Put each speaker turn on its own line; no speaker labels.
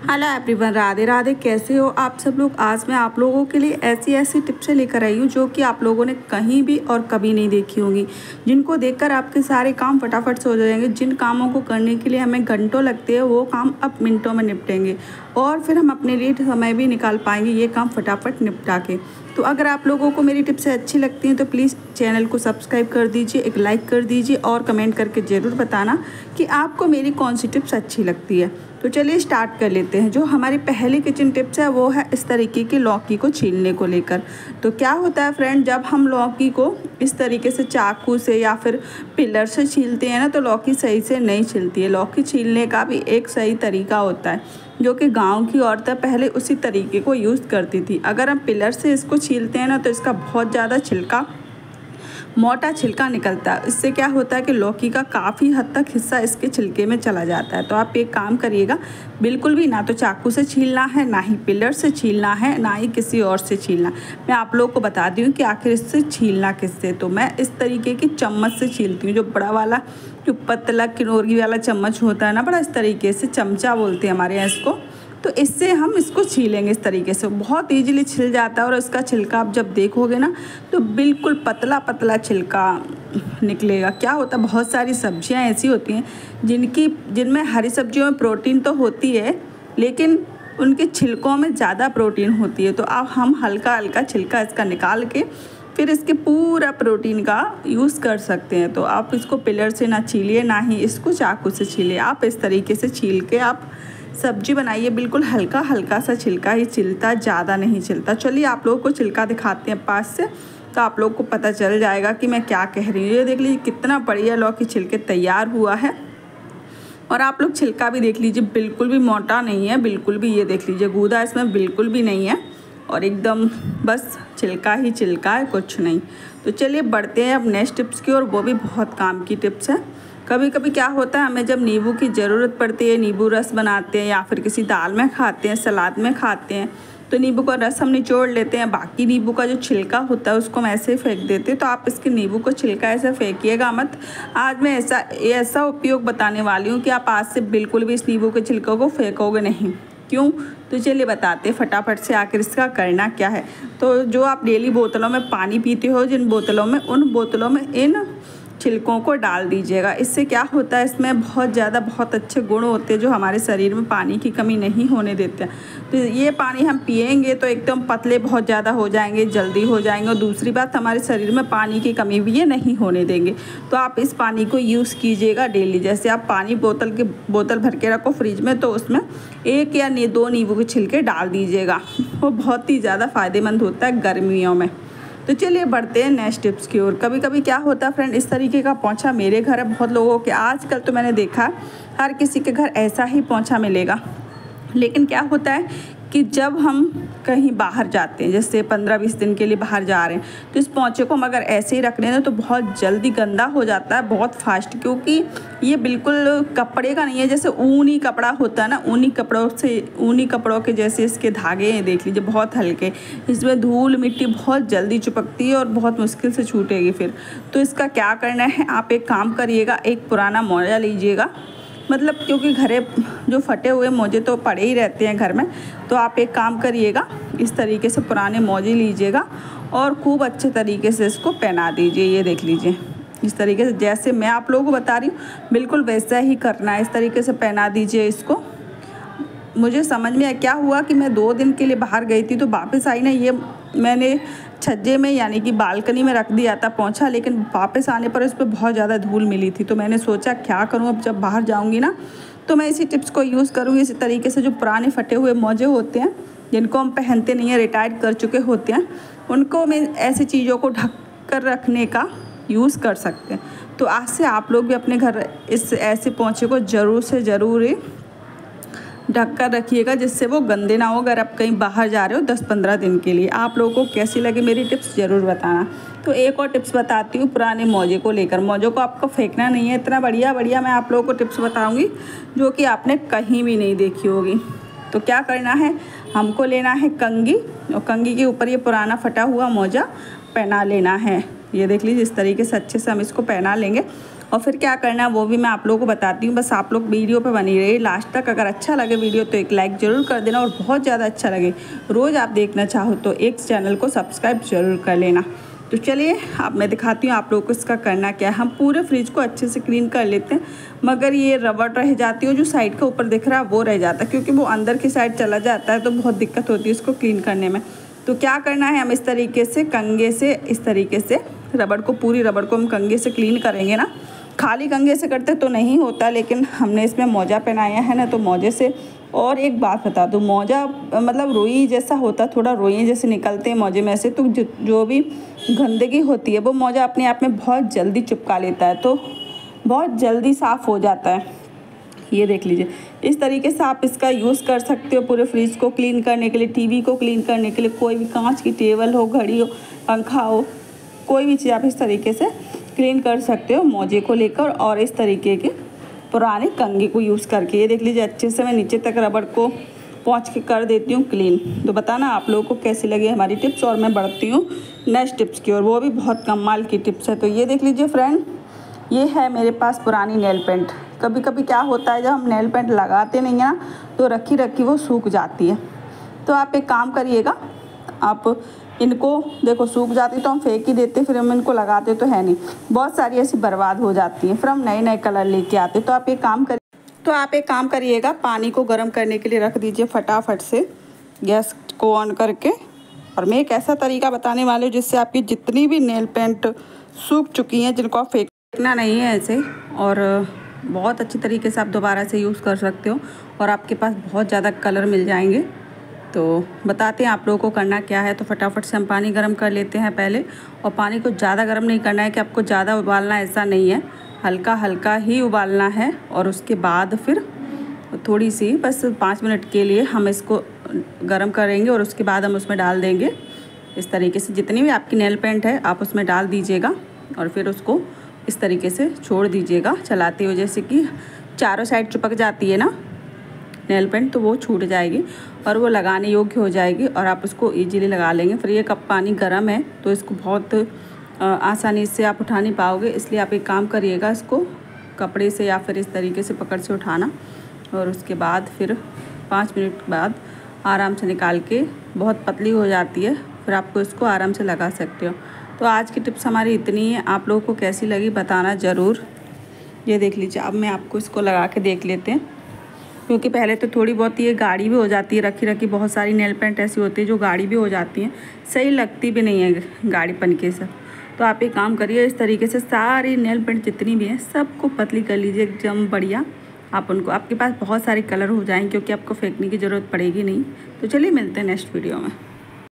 Hello everyone, Radhe Radhe. कैसे हो आप सब लोग। आज मैं आप लोगों के लिए ऐसी टिप्स लेकर आई हूँ जो कि आप लोगों ने कहीं भी और कभी नहीं देखी होंगी, जिनको देखकर आपके सारे काम फटाफट से हो जाएंगे। जिन कामों को करने के लिए हमें घंटों लगते हैं वो काम अब मिनटों में निपटेंगे और फिर हम अपने लिए समय भी निकाल पाएंगे ये काम फटाफट निपटा के। तो अगर आप लोगों को मेरी टिप्स अच्छी लगती हैं तो प्लीज़ चैनल को सब्सक्राइब कर दीजिए, एक लाइक कर दीजिए और कमेंट करके ज़रूर बताना कि आपको मेरी कौन सी टिप्स अच्छी लगती है। तो चलिए स्टार्ट कर लेते हैं। जो हमारी पहली किचन टिप्स है वो है इस तरीके की लौकी को छीलने को लेकर। तो क्या होता है फ्रेंड, जब हम लौकी को इस तरीके से चाकू से या फिर पिलर से छीलते हैं ना तो लौकी सही से नहीं छिलती है। लौकी छीलने का भी एक सही तरीका होता है जो कि गांव की औरतें पहले उसी तरीके को यूज़ करती थी। अगर हम पिलर से इसको छीलते हैं ना तो इसका बहुत ज़्यादा मोटा छिलका निकलता है। इससे क्या होता है कि लौकी का काफ़ी हद तक हिस्सा इसके छिलके में चला जाता है। तो आप एक काम करिएगा, बिल्कुल भी ना तो चाकू से छीलना है, ना ही पिलर से छीलना है, ना ही किसी और से छीलना। मैं आप लोगों को बता दी हूँ कि आखिर इससे छीलना किससे। तो मैं इस तरीके की चम्मच से छीलती हूँ, जो बड़ा वाला जो पतला किनोरी वाला चम्मच होता है ना, बड़ा इस तरीके से चमचा बोलते हैं हमारे यहाँ इसको। तो इससे हम इसको छीलेंगे इस तरीके से, बहुत इजीली छिल जाता है। और इसका छिलका आप जब देखोगे ना तो बिल्कुल पतला पतला छिलका निकलेगा। क्या होता है, बहुत सारी सब्जियां ऐसी होती हैं जिनमें हरी सब्जियों में प्रोटीन तो होती है लेकिन उनके छिलकों में ज़्यादा प्रोटीन होती है। तो अब हम हल्का हल्का छिलका इसका निकाल के फिर इसके पूरा प्रोटीन का यूज़ कर सकते हैं। तो आप इसको पिलर से ना छीलिए, ना ही इसको चाकू से छीलिए। आप इस तरीके से छील के आप सब्जी बनाइए। बिल्कुल हल्का हल्का सा छिलका ही छिलता, ज़्यादा नहीं छिलता। चलिए आप लोगों को छिलका दिखाते हैं पास से, तो आप लोग को पता चल जाएगा कि मैं क्या कह रही हूँ। ये देख लीजिए कितना बढ़िया लौकी छिलके तैयार हुआ है। और आप लोग छिलका भी देख लीजिए, बिल्कुल भी मोटा नहीं है, बिल्कुल भी। ये देख लीजिए गूदा इसमें बिल्कुल भी नहीं है और एकदम बस छिलका ही छिलका है, कुछ नहीं। तो चलिए बढ़ते हैं अब नेक्स्ट टिप्स की, और वो भी बहुत काम की टिप्स है। कभी कभी क्या होता है, हमें जब नींबू की ज़रूरत पड़ती है, नींबू रस बनाते हैं या फिर किसी दाल में खाते हैं, सलाद में खाते हैं, तो नींबू का रस हम निचोड़ लेते हैं, बाकी नींबू का जो छिलका होता है उसको हम ऐसे ही फेंक देते हैं। तो आप इसके नींबू को छिलका ऐसे फेंकिएगा मत। आज मैं ऐसा उपयोग बताने वाली हूँ कि आप आज से बिल्कुल भी इस नींबू के छिलकों को फेंकोगे नहीं। क्यों? तो चलिए बताते फटाफट से आखिर इसका करना क्या है। तो जो आप डेली बोतलों में पानी पीते हो, जिन बोतलों में, उन बोतलों में इन छिलकों को डाल दीजिएगा। इससे क्या होता है, इसमें बहुत अच्छे गुण होते हैं जो हमारे शरीर में पानी की कमी नहीं होने देते हैं। तो ये पानी हम पिएंगे तो एकदम पतले बहुत ज़्यादा हो जाएंगे, जल्दी हो जाएंगे। और दूसरी बात, हमारे शरीर में पानी की कमी भी ये नहीं होने देंगे। तो आप इस पानी को यूज़ कीजिएगा डेली। जैसे आप पानी बोतल भर के रखो फ्रिज में, तो उसमें 1 या 2 नींबू के छिलके डाल दीजिएगा। वो बहुत ही ज़्यादा फ़ायदेमंद होता है गर्मियों में। तो चलिए बढ़ते हैं नेक्स्ट टिप्स की ओर। कभी कभी क्या होता है फ्रेंड, इस तरीके का पोंछा मेरे घर है, बहुत लोगों के, आजकल तो मैंने देखा हर किसी के घर ऐसा ही पोंछा मिलेगा। लेकिन क्या होता है कि जब हम कहीं बाहर जाते हैं, जैसे 15-20 दिन के लिए बाहर जा रहे हैं, तो इस पोंछे को हम अगर ऐसे ही रख लें ना तो बहुत जल्दी गंदा हो जाता है, बहुत फास्ट। क्योंकि ये बिल्कुल कपड़े का नहीं है, जैसे ऊनी कपड़ा होता है ना, ऊनी कपड़ों के जैसे इसके धागे हैं, देख लीजिए बहुत हल्के। इसमें धूल मिट्टी बहुत जल्दी चिपकती है और बहुत मुश्किल से छूटेगी फिर। तो इसका क्या करना है, आप एक काम करिएगा, एक पुराना मोजा लीजिएगा। मतलब क्योंकि घरे जो फटे हुए मोजे तो पड़े ही रहते हैं घर में, तो आप एक काम करिएगा, इस तरीके से पुराने मोजे लीजिएगा और खूब अच्छे तरीके से इसको पहना दीजिए। ये देख लीजिए इस तरीके से, जैसे मैं आप लोगों को बता रही हूँ बिल्कुल वैसा ही करना है। इस तरीके से पहना दीजिए इसको। मुझे समझ में क्या हुआ कि मैं 2 दिन के लिए बाहर गई थी, तो वापस आई ना, ये मैंने छज्जे में यानी कि बालकनी में रख दिया था पोंछा, लेकिन वापस आने पर इस पर बहुत ज़्यादा धूल मिली थी। तो मैंने सोचा क्या करूं, अब जब बाहर जाऊंगी ना तो मैं इसी टिप्स को यूज़ करूंगी। इसी तरीके से जो पुराने फटे हुए मोजे होते हैं, जिनको हम पहनते नहीं हैं, रिटायर कर चुके होते हैं, उनको मैं ऐसी चीज़ों को ढक कर रखने का यूज़ कर सकते हैं। तो आज से आप लोग भी अपने घर इस ऐसे पोंछे को ज़रूर से ज़रूर ढक कर रखिएगा, जिससे वो गंदे ना हो अगर आप कहीं बाहर जा रहे हो 10-15 दिन के लिए। आप लोगों को कैसी लगी मेरी टिप्स ज़रूर बताना। तो एक और टिप्स बताती हूँ पुराने मोजे को लेकर। मोजों को आपको फेंकना नहीं है, इतना बढ़िया मैं आप लोगों को टिप्स बताऊँगी जो कि आपने कहीं भी नहीं देखी होगी। तो क्या करना है, हमको लेना है कंघी, और कंघी के ऊपर ये पुराना फटा हुआ मोजा पहना लेना है। ये देख लीजिए इस तरीके से अच्छे से हम इसको पहना लेंगे और फिर क्या करना है वो भी मैं आप लोगों को बताती हूँ। बस आप लोग वीडियो पे बनी रहिए लास्ट तक। अगर अच्छा लगे वीडियो तो एक लाइक ज़रूर कर देना, और बहुत ज़्यादा अच्छा लगे रोज़ आप देखना चाहो तो एक चैनल को सब्सक्राइब ज़रूर कर लेना। तो चलिए अब मैं दिखाती हूँ आप लोगों को इसका करना क्या है। हम पूरे फ्रिज को अच्छे से क्लीन कर लेते हैं, मगर ये रबड़ रह जाती है जो साइड के ऊपर दिख रहा है वो रह जाता है, क्योंकि वो अंदर की साइड चला जाता है तो बहुत दिक्कत होती है इसको क्लीन करने में। तो क्या करना है, हम इस तरीके से कंघे से इस तरीके से रबड़ को, पूरी रबड़ को हम कंघे से क्लीन करेंगे ना। खाली कंघे से करते तो नहीं होता, लेकिन हमने इसमें मोजा पहनाया है ना, तो मोजे से। और एक बात बता दूँ, मोजा मतलब रुई जैसा होता, थोड़ा रुई जैसे निकलते हैं मोजे में से, तो जो भी गंदगी होती है वो मोजा अपने आप में बहुत जल्दी चिपका लेता है, तो बहुत जल्दी साफ़ हो जाता है। ये देख लीजिए, इस तरीके से आप इसका यूज़ कर सकते हो पूरे फ्रिज को क्लीन करने के लिए, टीवी को क्लीन करने के लिए, कोई भी कांच की टेबल हो, घड़ी हो, पंखा हो, कोई भी चीज़ आप इस तरीके से क्लीन कर सकते हो मोजे को लेकर, और इस तरीके के पुराने कंघे को यूज़ करके। ये देख लीजिए, अच्छे से मैं नीचे तक रबड़ को पहुँच के कर देती हूँ क्लीन। तो बताना आप लोगों को कैसी लगी हमारी टिप्स, और मैं बढ़ती हूँ नेक्स्ट टिप्स की, और वो भी बहुत कमाल की टिप्स है। तो ये देख लीजिए फ्रेंड, ये है मेरे पास पुरानी नेल पेंट। कभी कभी क्या होता है, जब हम नेल पेंट लगाते नहीं हैं ना, तो रखी रखी वो सूख जाती है। तो आप एक काम करिएगा, आप इनको देखो सूख जाती तो हम फेंक ही देते, फिर हम इनको लगाते तो है नहीं, बहुत सारी ऐसी बर्बाद हो जाती हैं, फिर हम नए नए कलर लेके आते। तो आप एक काम करिएगा, पानी को गर्म करने के लिए रख दीजिए फटाफट से, गैस को ऑन करके। और मैं एक ऐसा तरीका बताने वाली हूँ जिससे आपकी जितनी भी नेल पेंट सूख चुकी हैं, जिनको आप फेंकना नहीं है ऐसे, और बहुत अच्छी तरीके से आप दोबारा से यूज़ कर सकते हो, और आपके पास बहुत ज़्यादा कलर मिल जाएंगे। तो बताते हैं आप लोगों को करना क्या है। तो फटाफट से हम पानी गर्म कर लेते हैं पहले, और पानी को ज़्यादा गर्म नहीं करना है कि आपको ज़्यादा उबालना, ऐसा नहीं है, हल्का हल्का ही उबालना है। और उसके बाद फिर थोड़ी सी बस 5 मिनट के लिए हम इसको गर्म करेंगे, और उसके बाद हम उसमें डाल देंगे इस तरीके से जितनी भी आपकी नेल पेंट है आप उसमें डाल दीजिएगा, और फिर उसको इस तरीके से छोड़ दीजिएगा चलाते हुए, जैसे कि चारों साइड चिपक जाती है ना नेल पेंट, तो वो छूट जाएगी और वो लगाने योग्य हो जाएगी, और आप उसको इजीली लगा लेंगे। फिर ये कप पानी गर्म है तो इसको बहुत आसानी से आप उठा नहीं पाओगे, इसलिए आप एक काम करिएगा, इसको कपड़े से या फिर इस तरीके से पकड़ से उठाना, और उसके बाद फिर 5 मिनट बाद आराम से निकाल के, बहुत पतली हो जाती है, फिर आपको इसको आराम से लगा सकते हो। तो आज की टिप्स हमारी इतनी है, आप लोगों को कैसी लगी बताना ज़रूर। ये देख लीजिए, अब मैं आपको इसको लगा के देख लेते हैं, क्योंकि पहले तो थोड़ी बहुत ये गाढ़ी भी हो जाती है, रखी रखी बहुत सारी नेल पेंट ऐसी होती है जो गाढ़ी भी हो जाती हैं, सही लगती भी नहीं है गाढ़ी पनके से। तो आप एक काम करिए, इस तरीके से सारी नेल पेंट जितनी भी हैं सबको पतली कर लीजिए एकदम बढ़िया। आप उनको, आपके पास बहुत सारे कलर हो जाएंगे, क्योंकि आपको फेंकने की ज़रूरत पड़ेगी नहीं। तो चलिए मिलते हैं नेक्स्ट वीडियो में।